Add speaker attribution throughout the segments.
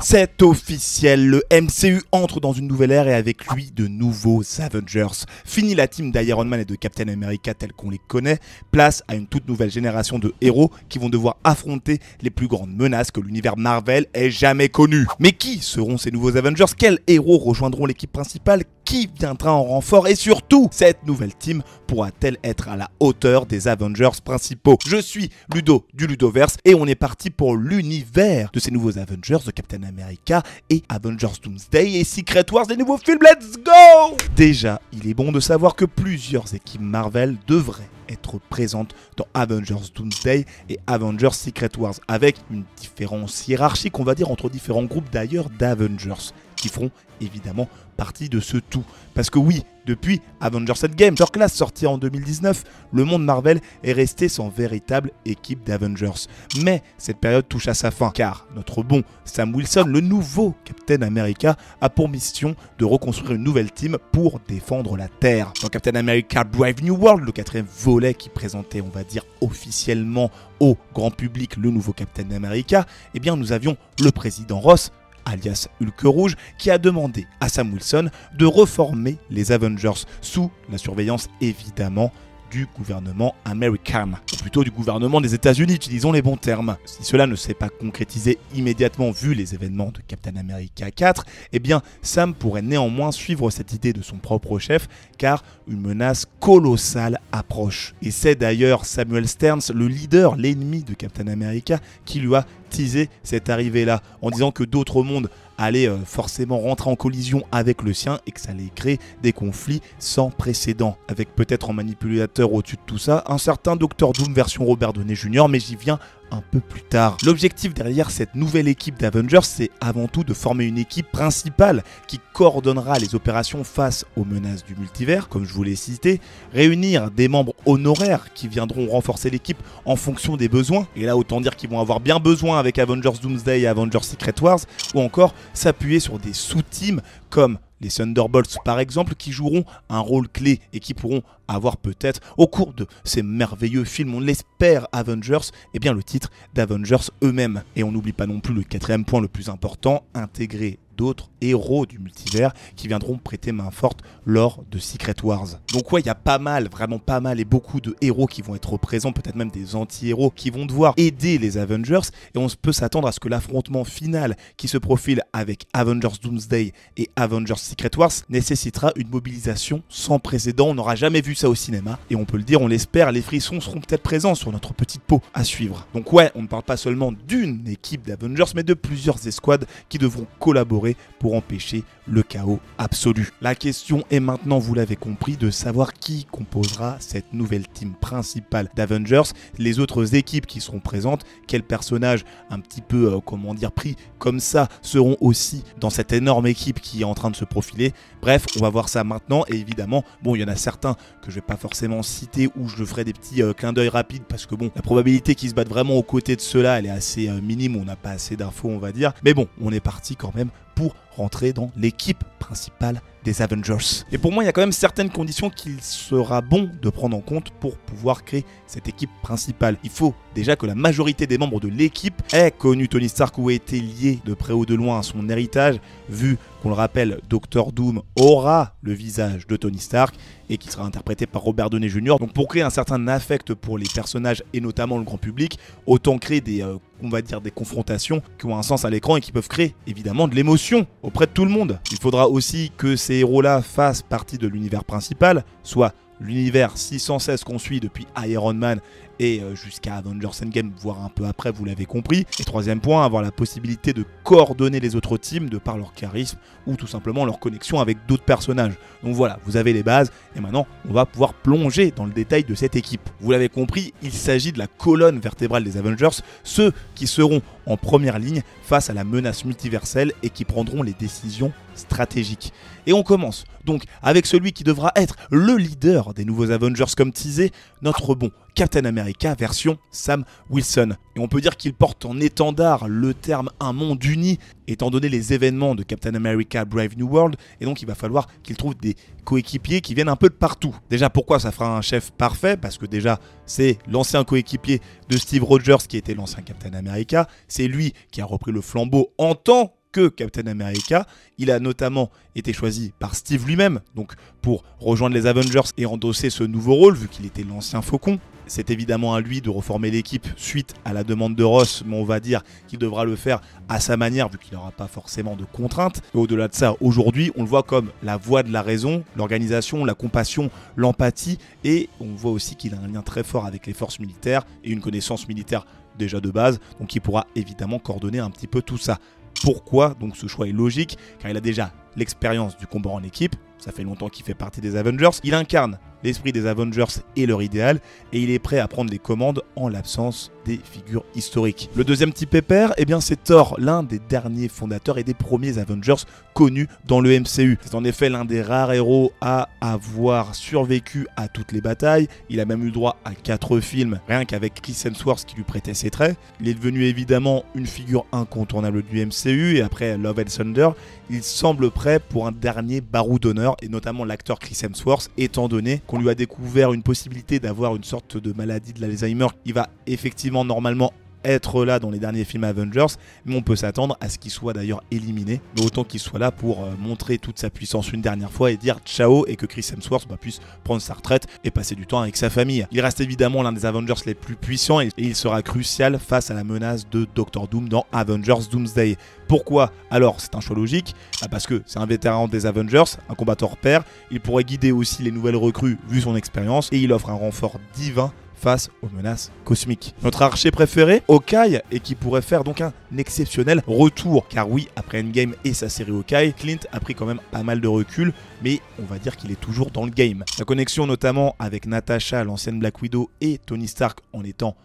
Speaker 1: C'est officiel, le MCU entre dans une nouvelle ère et avec lui de nouveaux Avengers. Fini la team d'Iron Man et de Captain America telle qu'on les connaît, place à une toute nouvelle génération de héros qui vont devoir affronter les plus grandes menaces que l'univers Marvel ait jamais connues. Mais qui seront ces nouveaux Avengers? Quels héros rejoindront l'équipe principale? Qui viendra en renfort? Et surtout, cette nouvelle team pourra-t-elle être à la hauteur des Avengers principaux? Je suis Ludo du Ludoverse et on est parti pour l'univers de ces nouveaux Avengers de Captain America et Avengers Doomsday et Secret Wars des nouveaux films. Let's go! Déjà, il est bon de savoir que plusieurs équipes Marvel devraient être présentes dans Avengers Doomsday et Avengers Secret Wars, avec une différence hiérarchique, on va dire, entre différents groupes d'ailleurs d'Avengers, qui feront évidemment partie de ce tout. Parce que oui, depuis Avengers Endgame, genre classe sortie en 2019, le monde Marvel est resté sans véritable équipe d'Avengers. Mais cette période touche à sa fin, car notre bon Sam Wilson, le nouveau Captain America, a pour mission de reconstruire une nouvelle team pour défendre la Terre. Dans Captain America Brave New World, le quatrième volet qui présentait, on va dire, officiellement au grand public le nouveau Captain America, eh bien nous avions le président Ross, alias Hulk Rouge, qui a demandé à Sam Wilson de reformer les Avengers sous la surveillance évidemment du gouvernement américain, ou plutôt du gouvernement des États-Unis, utilisons les bons termes. Si cela ne s'est pas concrétisé immédiatement vu les événements de Captain America 4, eh bien Sam pourrait néanmoins suivre cette idée de son propre chef, car une menace colossale approche. Et c'est d'ailleurs Samuel Sterns, le leader, l'ennemi de Captain America, qui lui a teasé cette arrivée-là, en disant que d'autres mondes allaient forcément rentrer en collision avec le sien et que ça allait créer des conflits sans précédent, avec peut-être en manipulateur au-dessus de tout ça un certain Dr Doom version Robert Downey Jr, mais j'y viens un peu plus tard. L'objectif derrière cette nouvelle équipe d'Avengers, c'est avant tout de former une équipe principale qui coordonnera les opérations face aux menaces du multivers, comme je vous l'ai cité, réunir des membres honoraires qui viendront renforcer l'équipe en fonction des besoins, et là autant dire qu'ils vont avoir bien besoin avec Avengers Doomsday et Avengers Secret Wars, ou encore s'appuyer sur des sous-teams comme les Thunderbolts par exemple, qui joueront un rôle clé et qui pourront avoir peut-être au cours de ces merveilleux films, on l'espère, Avengers, et bien le titre d'Avengers eux-mêmes. Et on n'oublie pas non plus le quatrième point le plus important, intégrer d'autres héros du multivers qui viendront prêter main forte lors de Secret Wars. Donc ouais, il y a pas mal, vraiment pas mal et beaucoup de héros qui vont être présents, peut-être même des anti-héros qui vont devoir aider les Avengers, et on peut s'attendre à ce que l'affrontement final qui se profile avec Avengers Doomsday et Avengers Secret Wars nécessitera une mobilisation sans précédent. On n'aura jamais vu ça au cinéma et on peut le dire, on l'espère, les frissons seront peut-être présents sur notre petite peau à suivre. Donc ouais, on ne parle pas seulement d'une équipe d'Avengers mais de plusieurs escouades qui devront collaborer pour empêcher le chaos absolu. La question est maintenant, vous l'avez compris, de savoir qui composera cette nouvelle team principale d'Avengers, les autres équipes qui seront présentes, quels personnages un petit peu, comment dire, pris comme ça seront aussi dans cette énorme équipe qui est en train de se profiler. Bref, on va voir ça maintenant et évidemment, bon, il y en a certains que je vais pas forcément citer ou je ferai des petits clins d'œil rapides parce que bon, la probabilité qu'ils se battent vraiment aux côtés de ceux-là, elle est assez minime, on n'a pas assez d'infos, on va dire. Mais bon, on est parti quand même pour rentrer dans l'équipe principale des Avengers. Et pour moi, il y a quand même certaines conditions qu'il sera bon de prendre en compte pour pouvoir créer cette équipe principale. Il faut déjà que la majorité des membres de l'équipe aient connu Tony Stark ou aient été liés de près ou de loin à son héritage, vu qu'on le rappelle, Dr Doom aura le visage de Tony Stark et qui sera interprété par Robert Downey Jr. Donc pour créer un certain affect pour les personnages et notamment le grand public, autant créer des, on va dire, des confrontations qui ont un sens à l'écran et qui peuvent créer évidemment de l'émotion auprès de tout le monde. Il faudra aussi que ces héros-là fassent partie de l'univers principal, soit l'univers 616 qu'on suit depuis Iron Man et jusqu'à Avengers Endgame, voire un peu après, vous l'avez compris. Et troisième point, avoir la possibilité de coordonner les autres teams de par leur charisme ou tout simplement leur connexion avec d'autres personnages. Donc voilà, vous avez les bases et maintenant on va pouvoir plonger dans le détail de cette équipe. Vous l'avez compris, il s'agit de la colonne vertébrale des Avengers, ceux qui seront en première ligne face à la menace multiverselle et qui prendront les décisions stratégiques. Et on commence donc avec celui qui devra être le leader des nouveaux Avengers comme teasé, notre bon Captain America version Sam Wilson. Et on peut dire qu'il porte en étendard le terme un monde uni, étant donné les événements de Captain America Brave New World, et donc il va falloir qu'il trouve des coéquipiers qui viennent un peu de partout. Déjà, pourquoi ça fera un chef parfait? Parce que déjà, c'est l'ancien coéquipier de Steve Rogers qui était l'ancien Captain America, c'est lui qui a repris le flambeau en tant que Captain America. Il a notamment été choisi par Steve lui-même, donc pour rejoindre les Avengers et endosser ce nouveau rôle, vu qu'il était l'ancien Faucon. C'est évidemment à lui de reformer l'équipe suite à la demande de Ross, mais on va dire qu'il devra le faire à sa manière, vu qu'il n'aura pas forcément de contraintes. Et au-delà de ça, aujourd'hui, on le voit comme la voix de la raison, l'organisation, la compassion, l'empathie, et on voit aussi qu'il a un lien très fort avec les forces militaires et une connaissance militaire déjà de base, donc il pourra évidemment coordonner un petit peu tout ça. Pourquoi donc ce choix est logique? Car il a déjà l'expérience du combat en équipe, ça fait longtemps qu'il fait partie des Avengers, il incarne l'esprit des Avengers et leur idéal, et il est prêt à prendre les commandes en l'absence des figures historiques. Le deuxième petit pépère, eh bien c'est Thor, l'un des derniers fondateurs et des premiers Avengers connus dans le MCU. C'est en effet l'un des rares héros à avoir survécu à toutes les batailles. Il a même eu le droit à 4 films, rien qu'avec Chris Hemsworth qui lui prêtait ses traits. Il est devenu évidemment une figure incontournable du MCU, et après Love and Thunder, il semble prêt pour un dernier baroud d'honneur, et notamment l'acteur Chris Hemsworth, étant donné qu'on lui a découvert une possibilité d'avoir une sorte de maladie de l'Alzheimer. Il va effectivement normalement être là dans les derniers films Avengers, mais on peut s'attendre à ce qu'il soit d'ailleurs éliminé, mais autant qu'il soit là pour montrer toute sa puissance une dernière fois et dire ciao, et que Chris Hemsworth puisse prendre sa retraite et passer du temps avec sa famille. Il reste évidemment l'un des Avengers les plus puissants, et il sera crucial face à la menace de Doctor Doom dans Avengers Doomsday. Pourquoi alors c'est un choix logique? Parce que c'est un vétéran des Avengers, un combattant hors pair, il pourrait guider aussi les nouvelles recrues vu son expérience, et il offre un renfort divin face aux menaces cosmiques. Notre archer préféré, Hawkeye, et qui pourrait faire donc un exceptionnel retour. Car oui, après Endgame et sa série Hawkeye, Clint a pris quand même pas mal de recul, mais on va dire qu'il est toujours dans le game. La connexion notamment avec Natasha, l'ancienne Black Widow, et Tony Stark en étant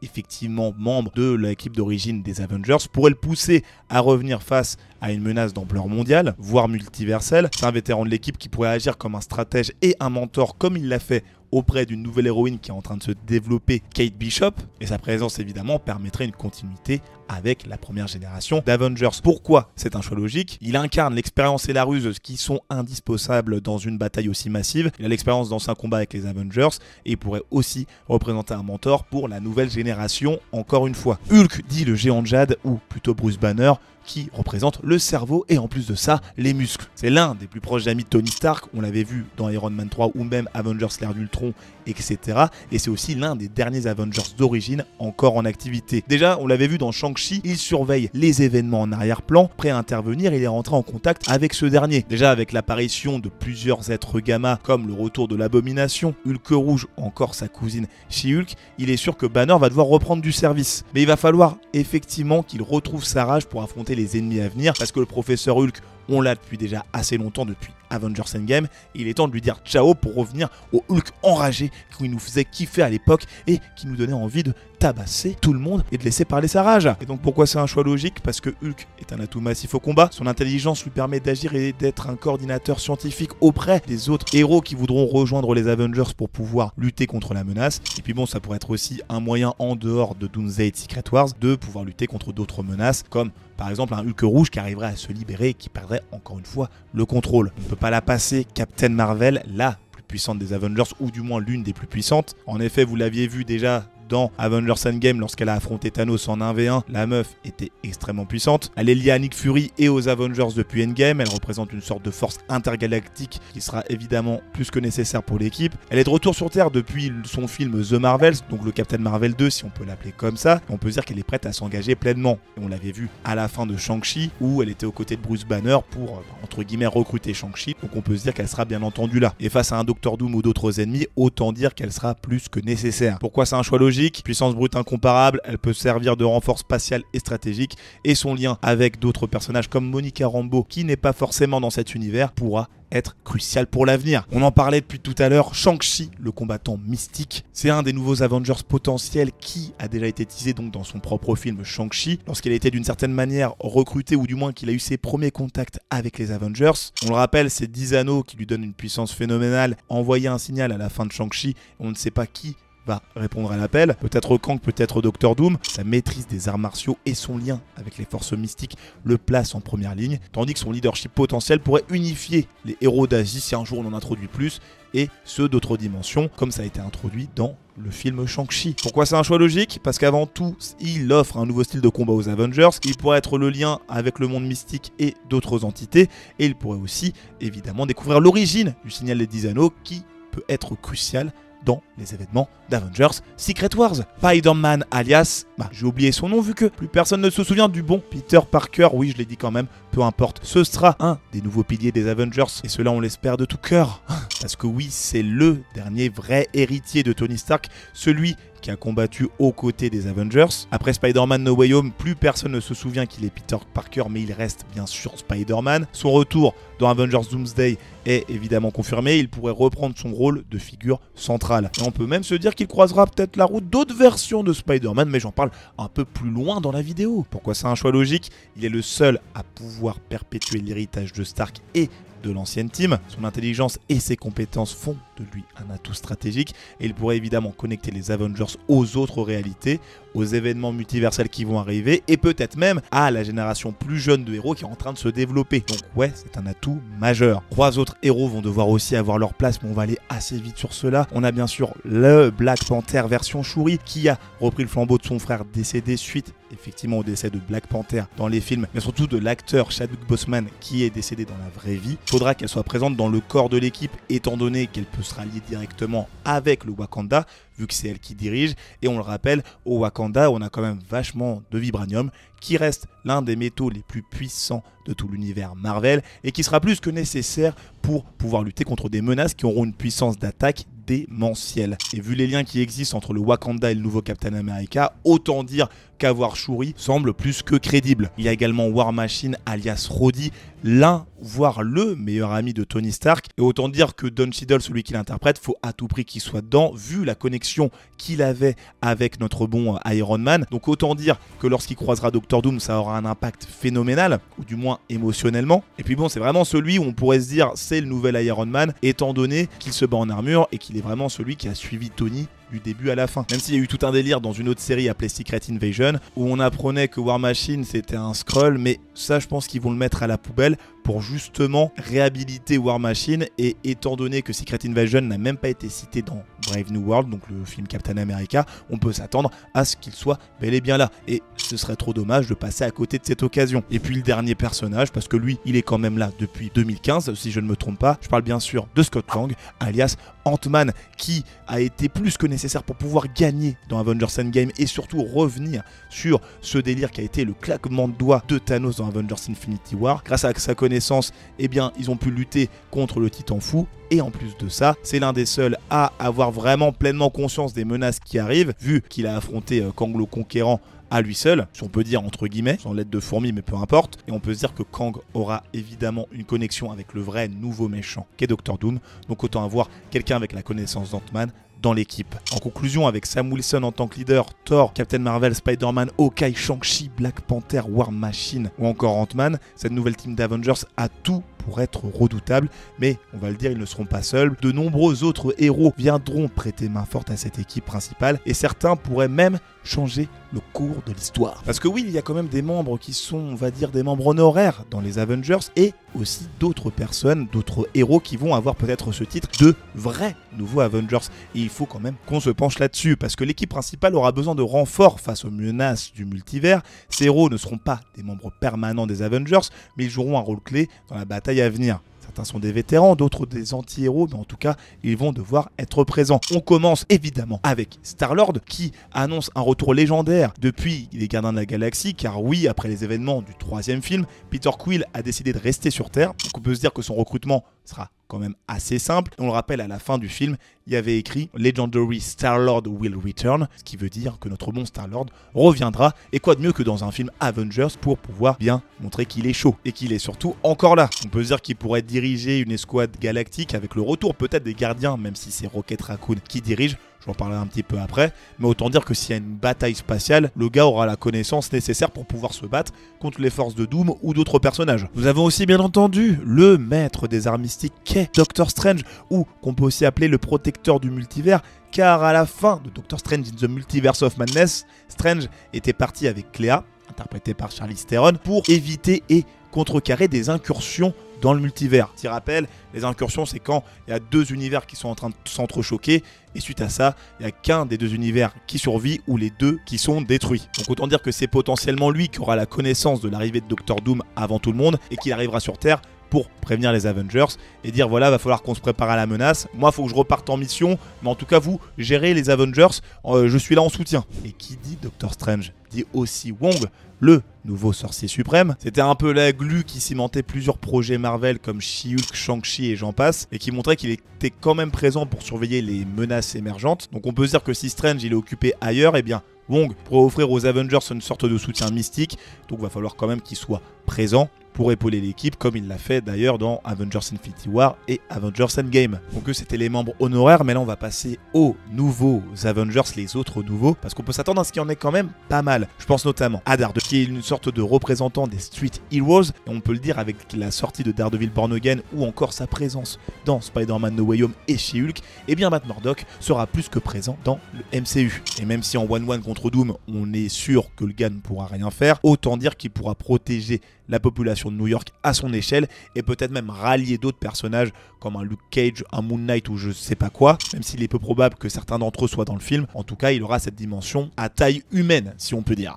Speaker 1: effectivement membre de l'équipe d'origine des Avengers, pourrait le pousser à revenir face à une menace d'ampleur mondiale, voire multiverselle. C'est un vétéran de l'équipe qui pourrait agir comme un stratège et un mentor, comme il l'a fait auprès d'une nouvelle héroïne qui est en train de se développer, Kate Bishop, et sa présence évidemment permettrait une continuité avec la première génération d'Avengers. Pourquoi c'est un choix logique? Il incarne l'expérience et la ruse qui sont indispensables dans une bataille aussi massive. Il a l'expérience dans un combat avec les Avengers, et il pourrait aussi représenter un mentor pour la nouvelle génération, encore une fois. Hulk, dit le géant de Jade, ou plutôt Bruce Banner, qui représente le cerveau et en plus de ça, les muscles. C'est l'un des plus proches amis de Tony Stark, on l'avait vu dans Iron Man 3 ou même Avengers l'ère d'Ultron, etc. Et c'est aussi l'un des derniers Avengers d'origine encore en activité. Déjà, on l'avait vu dans Shang-Chi, il surveille les événements en arrière-plan, prêt à intervenir, il est rentré en contact avec ce dernier. Déjà avec l'apparition de plusieurs êtres gamma, comme le retour de l'Abomination, Hulk Rouge, encore sa cousine She-Hulk, il est sûr que Banner va devoir reprendre du service. Mais il va falloir effectivement qu'il retrouve sa rage pour affronter les ennemis à venir, parce que le professeur Hulk, on l'a depuis déjà assez longtemps, depuis Avengers Endgame, et il est temps de lui dire ciao pour revenir au Hulk enragé qui nous faisait kiffer à l'époque et qui nous donnait envie de tabasser tout le monde et de laisser parler sa rage. Et donc pourquoi c'est un choix logique? Parce que Hulk est un atout massif au combat, son intelligence lui permet d'agir et d'être un coordinateur scientifique auprès des autres héros qui voudront rejoindre les Avengers pour pouvoir lutter contre la menace. Et puis bon, ça pourrait être aussi un moyen en dehors de Doomsday et de Secret Wars de pouvoir lutter contre d'autres menaces, comme par exemple un Hulk rouge qui arriverait à se libérer et qui perdrait encore une fois le contrôle. On ne peut pas la passer, Captain Marvel, la plus puissante des Avengers, ou du moins l'une des plus puissantes. En effet, vous l'aviez vu déjà dans Avengers Endgame, lorsqu'elle a affronté Thanos en 1v1, la meuf était extrêmement puissante. Elle est liée à Nick Fury et aux Avengers depuis Endgame, elle représente une sorte de force intergalactique qui sera évidemment plus que nécessaire pour l'équipe. Elle est de retour sur Terre depuis son film The Marvels, donc le Captain Marvel 2 si on peut l'appeler comme ça. Et on peut dire qu'elle est prête à s'engager pleinement. Et on l'avait vu à la fin de Shang-Chi, où elle était aux côtés de Bruce Banner pour, entre guillemets, recruter Shang-Chi. Donc on peut se dire qu'elle sera bien entendu là. Et face à un Doctor Doom ou d'autres ennemis, autant dire qu'elle sera plus que nécessaire. Pourquoi c'est un choix logique? Puissance brute incomparable, elle peut servir de renfort spatial et stratégique, et son lien avec d'autres personnages comme Monica Rambeau, qui n'est pas forcément dans cet univers, pourra être crucial pour l'avenir. On en parlait depuis tout à l'heure, Shang-Chi, le combattant mystique, c'est un des nouveaux Avengers potentiels qui a déjà été teasé donc dans son propre film Shang-Chi, lorsqu'il a été d'une certaine manière recruté, ou du moins qu'il a eu ses premiers contacts avec les Avengers. On le rappelle, c'est 10 anneaux qui lui donnent une puissance phénoménale, envoyer un signal à la fin de Shang-Chi, on ne sait pas qui va répondre à l'appel, peut-être Kang, peut-être Doctor Doom. Sa maîtrise des arts martiaux et son lien avec les forces mystiques le place en première ligne, tandis que son leadership potentiel pourrait unifier les héros d'Asie si un jour on en introduit plus, et ceux d'autres dimensions, comme ça a été introduit dans le film Shang-Chi. Pourquoi c'est un choix logique? Parce qu'avant tout, il offre un nouveau style de combat aux Avengers, il pourrait être le lien avec le monde mystique et d'autres entités, et il pourrait aussi évidemment découvrir l'origine du signal des 10 anneaux qui peut être crucial dans les événements d'Avengers Secret Wars. Spider-Man alias, j'ai oublié son nom vu que plus personne ne se souvient du bon Peter Parker, oui je l'ai dit quand même, peu importe. Ce sera un des nouveaux piliers des Avengers et cela on l'espère de tout cœur. Parce que oui, c'est le dernier vrai héritier de Tony Stark, celui qui a combattu aux côtés des Avengers. Après Spider-Man No Way Home, plus personne ne se souvient qu'il est Peter Parker, mais il reste bien sûr Spider-Man. Son retour dans Avengers Doomsday est évidemment confirmé, il pourrait reprendre son rôle de figure centrale. Et on peut même se dire qu'il croisera peut-être la route d'autres versions de Spider-Man, mais j'en parle un peu plus loin dans la vidéo. Pourquoi c'est un choix logique? Il est le seul à pouvoir perpétuer l'héritage de Stark et de l'ancienne team. Son intelligence et ses compétences font de lui un atout stratégique et il pourrait évidemment connecter les Avengers aux autres réalités, aux événements multiversels qui vont arriver et peut-être même à la génération plus jeune de héros qui est en train de se développer. Donc ouais, c'est un atout majeur. 3 autres héros vont devoir aussi avoir leur place, mais on va aller assez vite sur cela. On a bien sûr le Black Panther version Shuri qui a repris le flambeau de son frère décédé suite effectivement au décès de Black Panther dans les films, mais surtout de l'acteur Chadwick Boseman qui est décédé dans la vraie vie. Il faudra qu'elle soit présente dans le corps de l'équipe étant donné qu'elle peut se rallier directement avec le Wakanda vu que c'est elle qui dirige. Et on le rappelle, au Wakanda, on a quand même vachement de vibranium qui reste l'un des métaux les plus puissants de tout l'univers Marvel et qui sera plus que nécessaire pour pouvoir lutter contre des menaces qui auront une puissance d'attaque démentielle. Et vu les liens qui existent entre le Wakanda et le nouveau Captain America, autant dire qu'avoir Shuri semble plus que crédible. Il y a également War Machine alias Rhodey, l'un voire le meilleur ami de Tony Stark, et autant dire que Don Cheadle, celui qui l'interprète, faut à tout prix qu'il soit dedans vu la connexion qu'il avait avec notre bon Iron Man. Donc autant dire que lorsqu'il croisera Doctor Doom, ça aura un impact phénoménal, ou du moins émotionnellement. Et puis bon, c'est vraiment celui où on pourrait se dire c'est le nouvel Iron Man, étant donné qu'il se bat en armure et qu'il est vraiment celui qui a suivi Tony du début à la fin. Même s'il y a eu tout un délire dans une autre série appelée Secret Invasion où on apprenait que War Machine c'était un Skrull, mais ça je pense qu'ils vont le mettre à la poubelle pour justement réhabiliter War Machine, et étant donné que Secret Invasion n'a même pas été cité dans Brave New World, donc le film Captain America, on peut s'attendre à ce qu'il soit bel et bien là, et ce serait trop dommage de passer à côté de cette occasion. Et puis le dernier personnage, parce que lui il est quand même là depuis 2015 si je ne me trompe pas, je parle bien sûr de Scott Lang alias Ant-Man, qui a été plus que nécessaire pour pouvoir gagner dans Avengers Endgame et surtout revenir sur ce délire qui a été le claquement de doigts de Thanos dans Avengers Infinity War. Grâce à sa connaissance, eh bien, ils ont pu lutter contre le Titan Fou. Et en plus de ça, c'est l'un des seuls à avoir vraiment pleinement conscience des menaces qui arrivent, vu qu'il a affronté Kang le Conquérant à lui seul, si on peut dire entre guillemets, sans l'aide de fourmi mais peu importe. Et on peut se dire que Kang aura évidemment une connexion avec le vrai nouveau méchant qu'est Doctor Doom, donc autant avoir quelqu'un avec la connaissance d'Ant-Man dans l'équipe. En conclusion, avec Sam Wilson en tant que leader, Thor, Captain Marvel, Spider-Man, Hawkeye, Shang-Chi, Black Panther, War Machine ou encore Ant-Man, cette nouvelle team d'Avengers a tout pour être redoutable, mais on va le dire, ils ne seront pas seuls. De nombreux autres héros viendront prêter main forte à cette équipe principale et certains pourraient même changer le cours de l'histoire. Parce que oui, il y a quand même des membres qui sont, on va dire, des membres honoraires dans les Avengers et aussi d'autres personnes, d'autres héros qui vont avoir peut-être ce titre de vrais nouveaux Avengers. Et il faut quand même qu'on se penche là-dessus parce que l'équipe principale aura besoin de renforts face aux menaces du multivers. Ces héros ne seront pas des membres permanents des Avengers, mais ils joueront un rôle clé dans la bataille à venir. Certains sont des vétérans, d'autres des anti-héros, mais en tout cas, ils vont devoir être présents. On commence évidemment avec Star-Lord qui annonce un retour légendaire depuis les Gardiens de la Galaxie, car oui, après les événements du 3e film, Peter Quill a décidé de rester sur Terre. Donc on peut se dire que son recrutement sera quand même assez simple. On le rappelle, à la fin du film, il y avait écrit « Legendary Star-Lord will return », ce qui veut dire que notre bon Star-Lord reviendra. Et quoi de mieux que dans un film Avengers pour pouvoir bien montrer qu'il est chaud et qu'il est surtout encore là. On peut se dire qu'il pourrait diriger une escouade galactique avec le retour peut-être des gardiens, même si c'est Rocket Raccoon qui dirige. J'en parlerai un petit peu après, mais autant dire que s'il y a une bataille spatiale, le gars aura la connaissance nécessaire pour pouvoir se battre contre les forces de Doom ou d'autres personnages. Nous avons aussi bien entendu le maître des arts mystiques qu'est Doctor Strange, ou qu'on peut aussi appeler le protecteur du multivers, car à la fin de Doctor Strange in the Multiverse of Madness, Strange était parti avec Clea, interprétée par Charlize Theron, pour éviter et contrecarrer des incursions dans le multivers. Petit rappel, les incursions, c'est quand il y a deux univers qui sont en train de s'entrechoquer, et suite à ça, il n'y a qu'un des deux univers qui survit ou les deux qui sont détruits. Donc autant dire que c'est potentiellement lui qui aura la connaissance de l'arrivée de Doctor Doom avant tout le monde, et qu'il arrivera sur Terre pour prévenir les Avengers et dire voilà, va falloir qu'on se prépare à la menace. Moi, il faut que je reparte en mission, mais en tout cas, vous, gérez les Avengers, je suis là en soutien. Et qui dit Doctor Strange dit aussi Wong, le nouveau sorcier suprême. C'était un peu la glu qui cimentait plusieurs projets Marvel comme She-Hulk, Shang-Chi et j'en passe, et qui montrait qu'il était quand même présent pour surveiller les menaces émergentes. Donc on peut se dire que si Strange il est occupé ailleurs, eh bien Wong pourrait offrir aux Avengers une sorte de soutien mystique, donc il va falloir quand même qu'il soit présent pour épauler l'équipe, comme il l'a fait d'ailleurs dans Avengers Infinity War et Avengers Endgame. Donc eux, c'était les membres honoraires, mais là on va passer aux nouveaux Avengers, les autres nouveaux, parce qu'on peut s'attendre à ce qu'il y en ait quand même pas mal. Je pense notamment à Daredevil, qui est une sorte de représentant des Street Heroes, et on peut le dire avec la sortie de Daredevil Born Again, ou encore sa présence dans Spider-Man No Way Home et She-Hulk, et bien Matt Murdock sera plus que présent dans le MCU. Et même si en 1-1 contre Doom, on est sûr que le gars ne pourra rien faire, autant dire qu'il pourra protéger la population de New York à son échelle et peut-être même rallier d'autres personnages comme un Luke Cage, un Moon Knight ou je sais pas quoi, même s'il est peu probable que certains d'entre eux soient dans le film. En tout cas, il aura cette dimension à taille humaine, si on peut dire.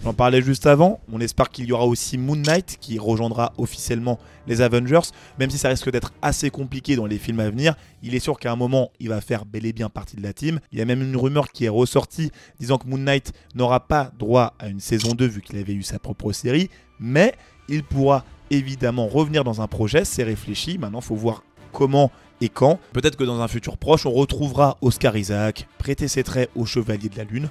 Speaker 1: J'en parlais juste avant, on espère qu'il y aura aussi Moon Knight qui rejoindra officiellement les Avengers, même si ça risque d'être assez compliqué dans les films à venir. Il est sûr qu'à un moment, il va faire bel et bien partie de la team. Il y a même une rumeur qui est ressortie disant que Moon Knight n'aura pas droit à une saison 2 vu qu'il avait eu sa propre série, mais il pourra évidemment revenir dans un projet, c'est réfléchi. Maintenant, il faut voir comment et quand. Peut-être que dans un futur proche, on retrouvera Oscar Isaac prêter ses traits au Chevalier de la Lune.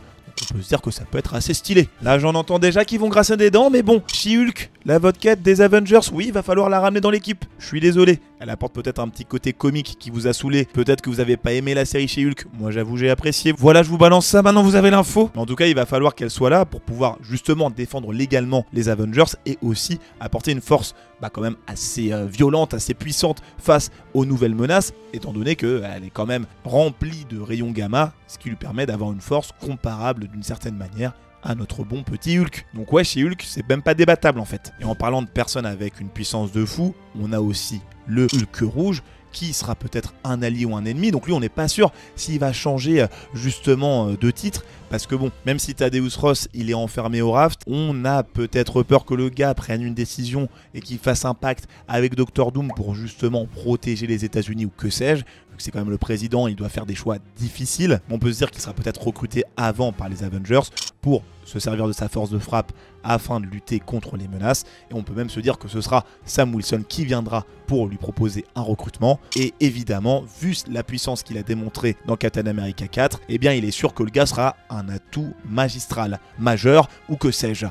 Speaker 1: On peut se dire que ça peut être assez stylé. Là, j'en entends déjà qui vont grasser des dents, mais bon, She-Hulk, la vodkette des Avengers, oui, il va falloir la ramener dans l'équipe. Je suis désolé. Elle apporte peut-être un petit côté comique qui vous a saoulé. Peut-être que vous n'avez pas aimé la série She-Hulk. Moi, j'avoue, j'ai apprécié. Voilà, je vous balance ça, maintenant vous avez l'info. Mais en tout cas, il va falloir qu'elle soit là pour pouvoir justement défendre légalement les Avengers et aussi apporter une force quand même assez violente, assez puissante face aux nouvelles menaces, étant donné qu'elle est quand même remplie de rayons gamma, ce qui lui permet d'avoir une force comparable d'une certaine manière à notre bon petit Hulk. Donc ouais, chez Hulk, c'est même pas débattable en fait. Et en parlant de personnes avec une puissance de fou, on a aussi le Hulk rouge, qui sera peut-être un allié ou un ennemi. Donc lui, on n'est pas sûr s'il va changer justement de titre. Parce que bon, même si Thaddeus Ross, il est enfermé au raft, on a peut-être peur que le gars prenne une décision et qu'il fasse un pacte avec Doctor Doom pour justement protéger les États-Unis ou que sais-je. C'est quand même le président, il doit faire des choix difficiles. On peut se dire qu'il sera peut-être recruté avant par les Avengers pour se servir de sa force de frappe afin de lutter contre les menaces. Et on peut même se dire que ce sera Sam Wilson qui viendra pour lui proposer un recrutement. Et évidemment, vu la puissance qu'il a démontrée dans Captain America 4, eh bien il est sûr que le gars sera un atout magistral, majeur ou que sais-je.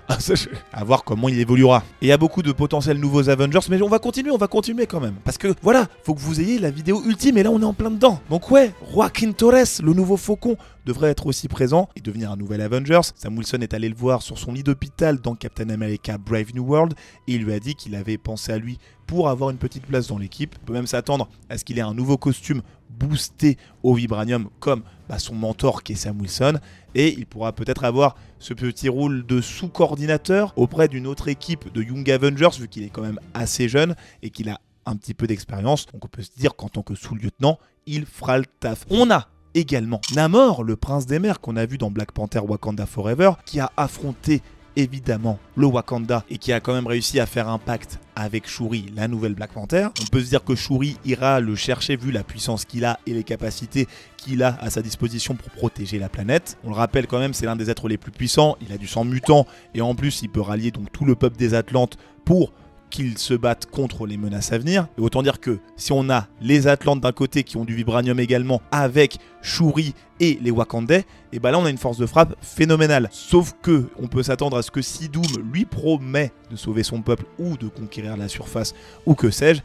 Speaker 1: À voir comment il évoluera. Et il y a beaucoup de potentiels nouveaux Avengers, mais on va continuer quand même. Parce que voilà, faut que vous ayez la vidéo ultime et là on est en plein dedans. Donc ouais, Joaquin Torres, le nouveau Faucon, devrait être aussi présent et devenir un nouvel Avengers. Sam Wilson est allé le voir sur son lit d'hôpital dans Captain America Brave New World et il lui a dit qu'il avait pensé à lui pour avoir une petite place dans l'équipe. On peut même s'attendre à ce qu'il ait un nouveau costume boosté au vibranium comme son mentor qui est Sam Wilson, et il pourra peut-être avoir ce petit rôle de sous-coordinateur auprès d'une autre équipe de Young Avengers vu qu'il est quand même assez jeune et qu'il a un petit peu d'expérience. Donc on peut se dire qu'en tant que sous-lieutenant, il fera le taf. On a également Namor, le prince des mers qu'on a vu dans Black Panther Wakanda Forever, qui a affronté évidemment le Wakanda et qui a quand même réussi à faire un pacte avec Shuri, la nouvelle Black Panther. On peut se dire que Shuri ira le chercher vu la puissance qu'il a et les capacités qu'il a à sa disposition pour protéger la planète. On le rappelle quand même, c'est l'un des êtres les plus puissants, il a du sang mutant et en plus il peut rallier donc tout le peuple des Atlantes pour qu'ils se battent contre les menaces à venir. Et autant dire que si on a les Atlantes d'un côté qui ont du vibranium également avec Shuri et les Wakandais, et là on a une force de frappe phénoménale. Sauf que on peut s'attendre à ce que si Doom lui promet de sauver son peuple ou de conquérir la surface ou que sais-je,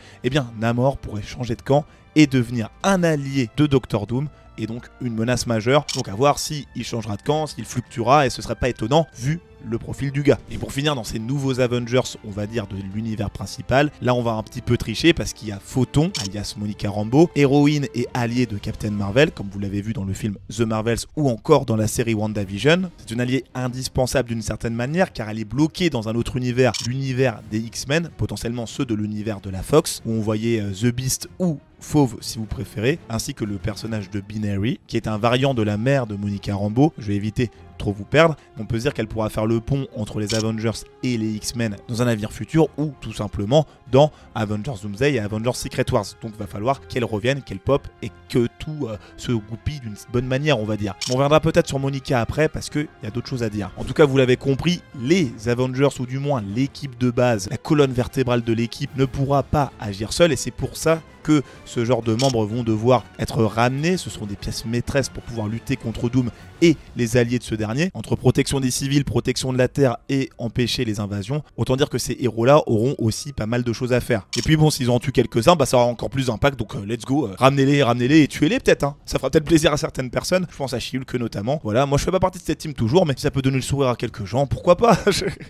Speaker 1: Namor pourrait changer de camp et devenir un allié de Doctor Doom et donc une menace majeure. Donc à voir s'il changera de camp, s'il fluctuera, et ce serait pas étonnant vu le profil du gars. Et pour finir dans ces nouveaux Avengers, on va dire de l'univers principal, là on va un petit peu tricher parce qu'il y a Photon, alias Monica Rambeau, héroïne et alliée de Captain Marvel, comme vous l'avez vu dans le film The Marvels ou encore dans la série WandaVision. C'est une alliée indispensable d'une certaine manière car elle est bloquée dans un autre univers, l'univers des X-Men, potentiellement ceux de l'univers de la Fox, où on voyait The Beast ou Fauve si vous préférez, ainsi que le personnage de Binary, qui est un variant de la mère de Monica Rambeau. Je vais éviter de trop vous perdre. On peut se dire qu'elle pourra faire le pont entre les Avengers et les X-Men dans un avenir futur, ou tout simplement dans Avengers Doomsday et Avengers Secret Wars. Donc il va falloir qu'elle revienne, qu'elle pop et que tout se goupille d'une bonne manière, on va dire. On reviendra peut-être sur Monica après parce qu'il y a d'autres choses à dire. En tout cas, vous l'avez compris, les Avengers, ou du moins l'équipe de base, la colonne vertébrale de l'équipe, ne pourra pas agir seule, et c'est pour ça que ce genre de membres vont devoir être ramenés. Ce seront des pièces maîtresses pour pouvoir lutter contre Doom et les alliés de ce dernier. Entre protection des civils, protection de la Terre et empêcher les invasions, autant dire que ces héros-là auront aussi pas mal de choses à faire. Et puis bon, s'ils en tuent quelques-uns, bah ça aura encore plus d'impact, donc let's go, ramenez-les et tuez-les peut-être, hein. Ça fera peut-être plaisir à certaines personnes, je pense à She-Hulk notamment. Voilà, moi je fais pas partie de cette team toujours, mais si ça peut donner le sourire à quelques gens, pourquoi pas.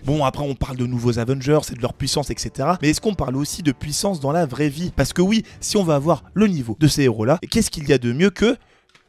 Speaker 1: Bon, après on parle de nouveaux Avengers et de leur puissance, etc. Mais est-ce qu'on parle aussi de puissance dans la vraie vie? Parce que oui, si on va avoir le niveau de ces héros-là, qu'est-ce qu'il y a de mieux que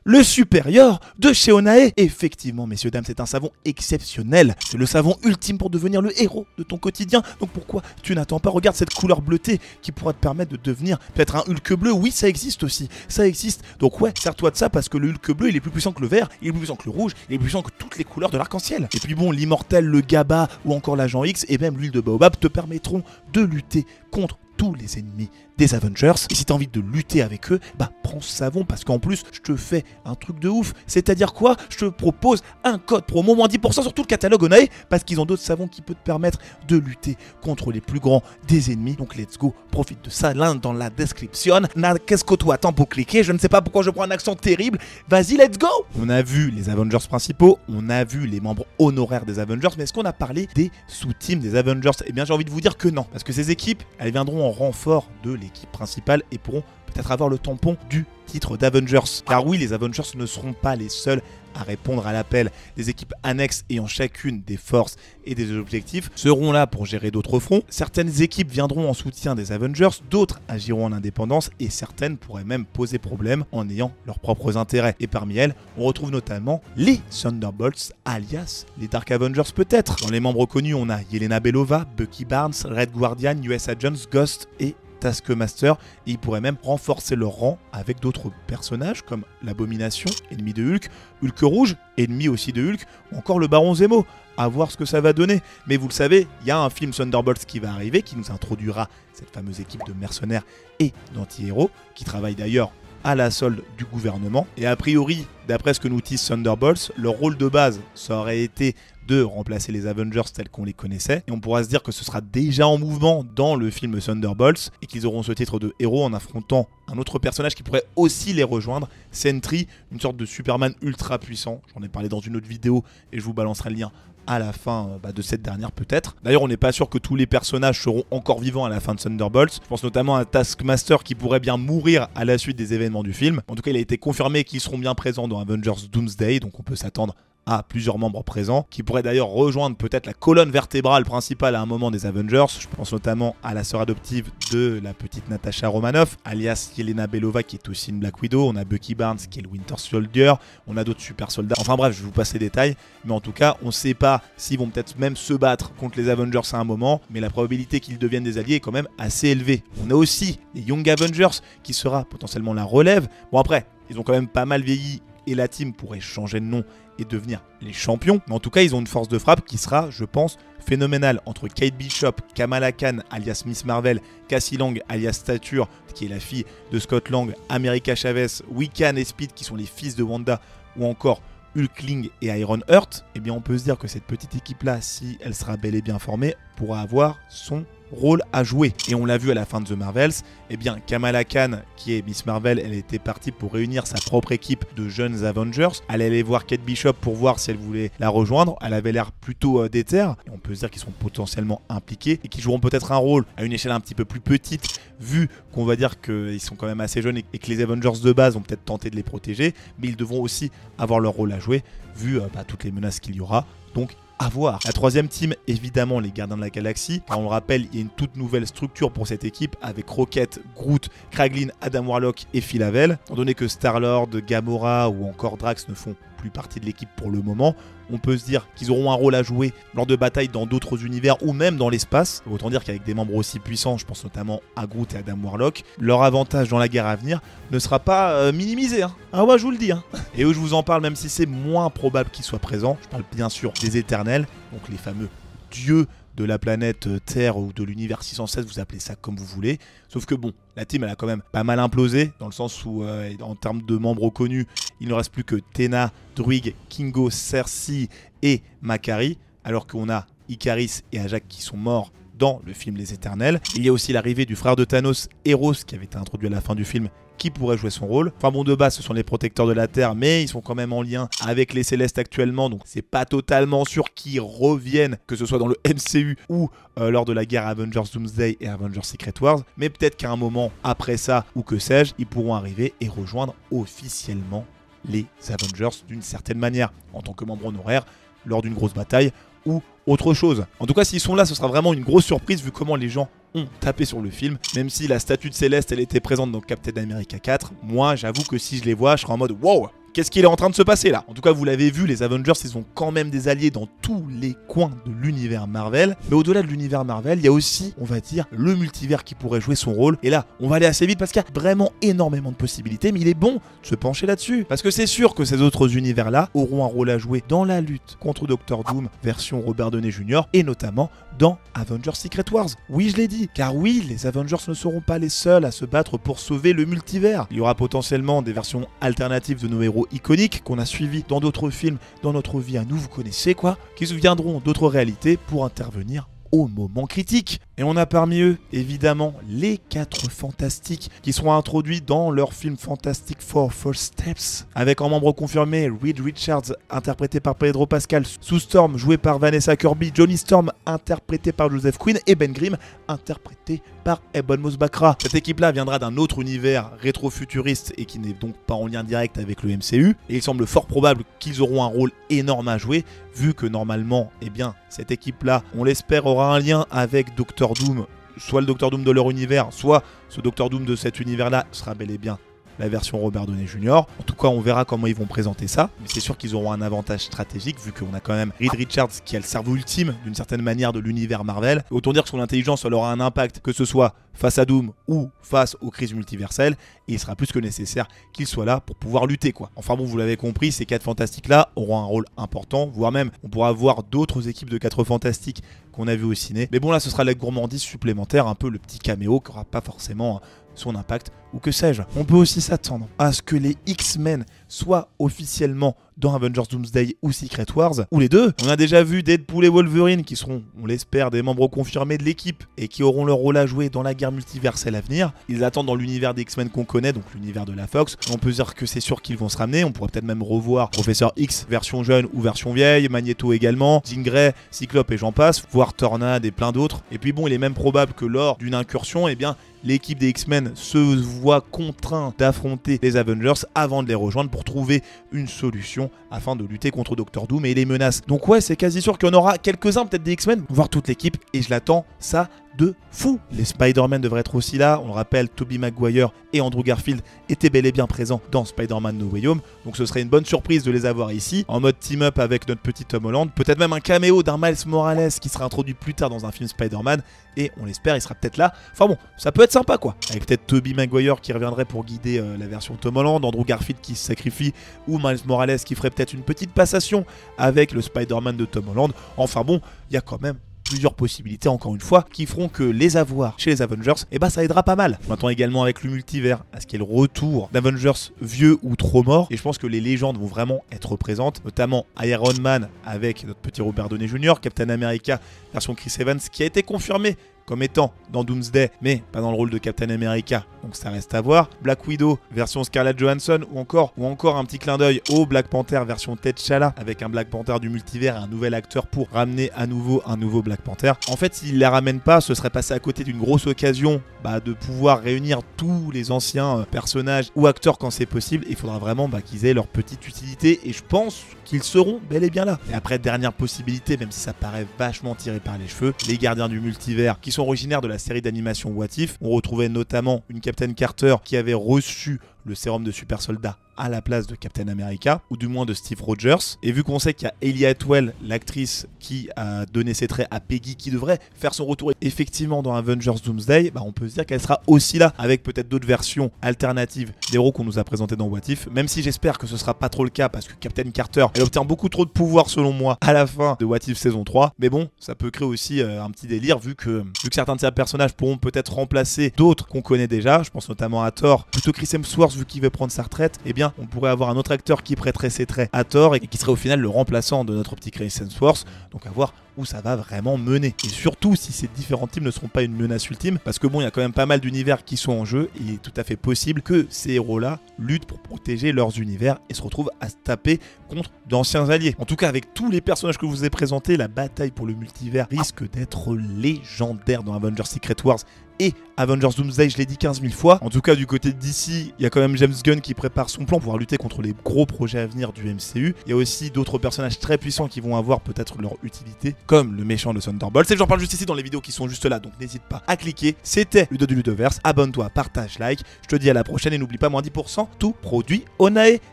Speaker 1: le supérieur de Sheonae? Effectivement, messieurs, dames, c'est un savon exceptionnel. C'est le savon ultime pour devenir le héros de ton quotidien. Donc pourquoi tu n'attends pas? Regarde cette couleur bleutée qui pourra te permettre de devenir peut-être un Hulk bleu. Oui, ça existe aussi. Ça existe. Donc ouais, sers-toi de ça parce que le Hulk bleu, il est plus puissant que le vert, il est plus puissant que le rouge, il est plus puissant que toutes les couleurs de l'arc-en-ciel. Et puis bon, l'immortel, le GABA ou encore l'agent X et même l'huile de baobab te permettront de lutter contre tous les ennemis des Avengers. Et si t'as envie de lutter avec eux, bah prends ce savon parce qu'en plus je te fais un truc de ouf. C'est-à-dire quoi? Je te propose un code promo moins 10% sur tout le catalogue Onae parce qu'ils ont d'autres savons qui peuvent te permettre de lutter contre les plus grands des ennemis. Donc let's go, profite de ça, l'un dans la description. Qu'est-ce que toi attends pour cliquer? Je ne sais pas pourquoi je prends un accent terrible. Vas-y, let's go. On a vu les Avengers principaux, on a vu les membres honoraires des Avengers, mais est-ce qu'on a parlé des sous-teams des Avengers? Eh bien j'ai envie de vous dire que non, parce que ces équipes, elles viendront en renfort de l'équipe principale et pourront peut-être avoir le tampon du titre d'Avengers. Car oui, les Avengers ne seront pas les seuls à répondre à l'appel. Des équipes annexes ayant chacune des forces et des objectifs seront là pour gérer d'autres fronts. Certaines équipes viendront en soutien des Avengers, d'autres agiront en indépendance et certaines pourraient même poser problème en ayant leurs propres intérêts. Et parmi elles, on retrouve notamment les Thunderbolts, alias les Dark Avengers peut-être. Dans les membres connus, on a Yelena Belova, Bucky Barnes, Red Guardian, US Agents, Ghost et Taskmaster, et ils pourraient même renforcer leur rang avec d'autres personnages comme l'Abomination, ennemi de Hulk, Hulk Rouge, ennemi aussi de Hulk, ou encore le Baron Zemo. À voir ce que ça va donner. Mais vous le savez, il y a un film Thunderbolts qui va arriver, qui nous introduira cette fameuse équipe de mercenaires et d'anti-héros, qui travaille d'ailleurs à la solde du gouvernement. Et a priori, d'après ce que nous disent Thunderbolts, leur rôle de base, ça aurait été de remplacer les Avengers tels qu'on les connaissait. Et on pourra se dire que ce sera déjà en mouvement dans le film Thunderbolts et qu'ils auront ce titre de héros en affrontant un autre personnage qui pourrait aussi les rejoindre, Sentry, une sorte de Superman ultra puissant. J'en ai parlé dans une autre vidéo et je vous balancerai le lien à la fin de cette dernière peut-être. D'ailleurs, on n'est pas sûr que tous les personnages seront encore vivants à la fin de Thunderbolts. Je pense notamment à Taskmaster qui pourrait bien mourir à la suite des événements du film. En tout cas, il a été confirmé qu'ils seront bien présents dans Avengers Doomsday, donc on peut s'attendre à plusieurs membres présents, qui pourraient d'ailleurs rejoindre peut-être la colonne vertébrale principale à un moment des Avengers. Je pense notamment à la sœur adoptive de la petite Natasha Romanoff, alias Yelena Belova, qui est aussi une Black Widow. On a Bucky Barnes, qui est le Winter Soldier. On a d'autres super soldats. Enfin bref, je vous passe les détails. Mais en tout cas, on ne sait pas s'ils vont peut-être même se battre contre les Avengers à un moment, mais la probabilité qu'ils deviennent des alliés est quand même assez élevée. On a aussi les Young Avengers, qui sera potentiellement la relève. Bon après, ils ont quand même pas mal vieilli, et la team pourrait changer de nom et devenir les champions. Mais en tout cas, ils ont une force de frappe qui sera, je pense, phénoménale. Entre Kate Bishop, Kamala Khan, alias Miss Marvel, Cassie Lang, alias Stature, qui est la fille de Scott Lang, America Chavez, Wiccan et Speed, qui sont les fils de Wanda, ou encore Hulkling et Iron Heart, eh bien on peut se dire que cette petite équipe-là, si elle sera bel et bien formée, pourra avoir son rôle à jouer. Et on l'a vu à la fin de The Marvels, eh bien Kamala Khan, qui est Miss Marvel, elle était partie pour réunir sa propre équipe de jeunes Avengers. Elle allait voir Kate Bishop pour voir si elle voulait la rejoindre. Elle avait l'air plutôt déter. Et on peut se dire qu'ils sont potentiellement impliqués et qu'ils joueront peut-être un rôle à une échelle un petit peu plus petite, vu qu'on va dire qu'ils sont quand même assez jeunes et que les Avengers de base ont peut-être tenté de les protéger, mais ils devront aussi avoir leur rôle à jouer, vu toutes les menaces qu'il y aura. Donc à voir. La troisième team, évidemment, les Gardiens de la Galaxie. Car on le rappelle, il y a une toute nouvelle structure pour cette équipe avec Rocket, Groot, Kraglin, Adam Warlock et Phil Havel. Étant donné que Star-Lord, Gamora ou encore Drax ne font plus partie de l'équipe pour le moment, on peut se dire qu'ils auront un rôle à jouer lors de batailles dans d'autres univers ou même dans l'espace. Autant dire qu'avec des membres aussi puissants, je pense notamment à Groot et Adam Warlock, leur avantage dans la guerre à venir ne sera pas minimisé. Ah ouais, je vous le dis. Et eux, je vous en parle, même si c'est moins probable qu'ils soient présents. Je parle bien sûr des Éternels, donc les fameux dieux de la planète Terre ou de l'univers 616, vous appelez ça comme vous voulez. Sauf que bon, la team elle a quand même pas mal implosé, dans le sens où en termes de membres connus, il ne reste plus que Tena, Druig, Kingo, Cersei et Makari, alors qu'on a Ikaris et Ajak qui sont morts dans le film Les Éternels. Il y a aussi l'arrivée du frère de Thanos, Eros, qui avait été introduit à la fin du film, qui pourrait jouer son rôle. Enfin bon, de base, ce sont les protecteurs de la Terre, mais ils sont quand même en lien avec les Célestes actuellement, donc c'est pas totalement sûr qu'ils reviennent, que ce soit dans le MCU ou lors de la guerre Avengers Doomsday et Avengers Secret Wars, mais peut-être qu'à un moment après ça, ou que sais-je, ils pourront arriver et rejoindre officiellement les Avengers d'une certaine manière, en tant que membres honoraires, lors d'une grosse bataille, ou autre chose. En tout cas, s'ils sont là, ce sera vraiment une grosse surprise vu comment les gens ont tapé sur le film. Même si la statue de Céleste, elle était présente dans Captain America 4, moi, j'avoue que si je les vois, je serai en mode wow, qu'est-ce qu'il est en train de se passer là? En tout cas, vous l'avez vu, les Avengers, ils ont quand même des alliés dans tous les coins de l'univers Marvel. Mais au-delà de l'univers Marvel, il y a aussi, on va dire, le multivers qui pourrait jouer son rôle. Et là, on va aller assez vite parce qu'il y a vraiment énormément de possibilités. Mais il est bon de se pencher là-dessus. Parce que c'est sûr que ces autres univers-là auront un rôle à jouer dans la lutte contre Doctor Doom, version Robert Downey Jr. et notamment dans Avengers Secret Wars. Oui, je l'ai dit. Car oui, les Avengers ne seront pas les seuls à se battre pour sauver le multivers. Il y aura potentiellement des versions alternatives de nos héros iconiques qu'on a suivis dans d'autres films, dans notre vie à nous, vous connaissez quoi, qui se viendront d'autres réalités pour intervenir au moment critique. Et on a parmi eux, évidemment, les 4 Fantastiques qui seront introduits dans leur film Fantastic Four First Steps, avec en membre confirmé Reed Richards, interprété par Pedro Pascal, Sue Storm, joué par Vanessa Kirby, Johnny Storm, interprété par Joseph Quinn, et Ben Grimm, interprété par Ebon Moss-Bachrach. Cette équipe-là viendra d'un autre univers rétro-futuriste et qui n'est donc pas en lien direct avec le MCU, et il semble fort probable qu'ils auront un rôle énorme à jouer, vu que normalement, eh bien, cette équipe-là, on l'espère, aura un lien avec Doctor Doom, soit le Doctor Doom de leur univers, soit ce Doctor Doom de cet univers-là sera bel et bien la version Robert Downey Jr. En tout cas, on verra comment ils vont présenter ça, mais c'est sûr qu'ils auront un avantage stratégique vu qu'on a quand même Reed Richards qui a le cerveau ultime d'une certaine manière de l'univers Marvel. Autant dire que son intelligence elle aura un impact, que ce soit face à Doom ou face aux crises multiverselles, et il sera plus que nécessaire qu'il soit là pour pouvoir lutter quoi. Enfin bon, vous l'avez compris, ces 4 Fantastiques là auront un rôle important, voire même on pourra voir d'autres équipes de 4 Fantastiques qu'on a vu au ciné. Mais bon, là ce sera la gourmandise supplémentaire, un peu le petit caméo qui aura pas forcément son impact, ou que sais-je. On peut aussi s'attendre à ce que les X-Men soient officiellement dans Avengers Doomsday ou Secret Wars, ou les deux. On a déjà vu Deadpool et Wolverine qui seront, on l'espère, des membres confirmés de l'équipe et qui auront leur rôle à jouer dans la guerre multiverselle à venir. Ils attendent dans l'univers des X-Men qu'on connaît, donc l'univers de la Fox. On peut dire que c'est sûr qu'ils vont se ramener. On pourrait peut-être même revoir Professeur X version jeune ou version vieille, Magneto également, Jean Grey, Cyclope et j'en passe, voire Tornade et plein d'autres. Et puis bon, il est même probable que lors d'une incursion, eh bien, l'équipe des X-Men se voit contraint d'affronter les Avengers avant de les rejoindre pour trouver une solution afin de lutter contre Doctor Doom et les menaces. Donc ouais, c'est quasi sûr qu'il y en aura quelques-uns peut-être des X-Men, voire toute l'équipe, et je l'attends ça de fou. Les Spider-Man devraient être aussi là, on le rappelle, Tobey Maguire et Andrew Garfield étaient bel et bien présents dans Spider-Man No Way Home, donc ce serait une bonne surprise de les avoir ici, en mode team-up avec notre petit Tom Holland, peut-être même un caméo d'un Miles Morales qui sera introduit plus tard dans un film Spider-Man, et on l'espère, il sera peut-être là. Enfin bon, ça peut être sympa quoi, avec peut-être Tobey Maguire qui reviendrait pour guider la version Tom Holland, Andrew Garfield qui se sacrifie, ou Miles Morales qui ferait peut-être une petite passation avec le Spider-Man de Tom Holland. Enfin bon, il y a quand même plusieurs possibilités encore une fois qui feront que les avoir chez les Avengers, et bah ça aidera pas mal. Maintenant également avec le multivers, à ce qu'il y ait le retour d'Avengers vieux ou trop morts, et je pense que les légendes vont vraiment être présentes, notamment Iron Man avec notre petit Robert Downey Jr., Captain America version Chris Evans qui a été confirmé comme étant dans Doomsday, mais pas dans le rôle de Captain America, donc ça reste à voir. Black Widow version Scarlett Johansson, ou encore un petit clin d'œil au Black Panther version T'Challa, avec un Black Panther du multivers et un nouvel acteur pour ramener à nouveau un nouveau Black Panther. En fait, s'ils ne les ramènent pas, ce serait passé à côté d'une grosse occasion de pouvoir réunir tous les anciens personnages ou acteurs quand c'est possible. Il faudra vraiment qu'ils aient leur petite utilité, et je pense qu'ils seront bel et bien là. Et après, dernière possibilité, même si ça paraît vachement tiré par les cheveux, les gardiens du multivers, qui sont originaires de la série d'animation What If. On retrouvait notamment une Captain Carter qui avait reçu le sérum de super soldat à la place de Captain America, ou du moins de Steve Rogers. Et vu qu'on sait qu'il y a Ellie Atwell, l'actrice qui a donné ses traits à Peggy, qui devrait faire son retour effectivement dans Avengers Doomsday, on peut se dire qu'elle sera aussi là, avec peut-être d'autres versions alternatives d'héros qu'on nous a présentés dans What If, même si j'espère que ce sera pas trop le cas, parce que Captain Carter, elle obtient beaucoup trop de pouvoir selon moi à la fin de What If saison 3, mais bon, ça peut créer aussi un petit délire, vu que certains de ces personnages pourront peut-être remplacer d'autres qu'on connaît déjà, je pense notamment à Thor, plutôt Chris Hemsworth vu qu'il veut prendre sa retraite, eh bien on pourrait avoir un autre acteur qui prêterait ses traits à Thor et qui serait au final le remplaçant de notre petit Chris Hemsworth, donc à voir où ça va vraiment mener. Et surtout si ces différents teams ne seront pas une menace ultime, parce que bon, il y a quand même pas mal d'univers qui sont en jeu, et il est tout à fait possible que ces héros-là luttent pour protéger leurs univers et se retrouvent à se taper contre d'anciens alliés. En tout cas, avec tous les personnages que je vous ai présentés, la bataille pour le multivers risque d'être légendaire dans Avengers Secret Wars et Avengers Doomsday, je l'ai dit 15 000 fois. En tout cas, du côté de DC, il y a quand même James Gunn qui prépare son plan pour pouvoir lutter contre les gros projets à venir du MCU. Il y a aussi d'autres personnages très puissants qui vont avoir peut-être leur utilité, comme le méchant de Thunderbolt. Et j'en parle juste ici dans les vidéos qui sont juste là, donc n'hésite pas à cliquer. C'était Ludo du Ludoverse. Abonne-toi, partage, like. Je te dis à la prochaine et n'oublie pas, moins 10%, tout produit Onae.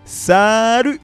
Speaker 1: Salut!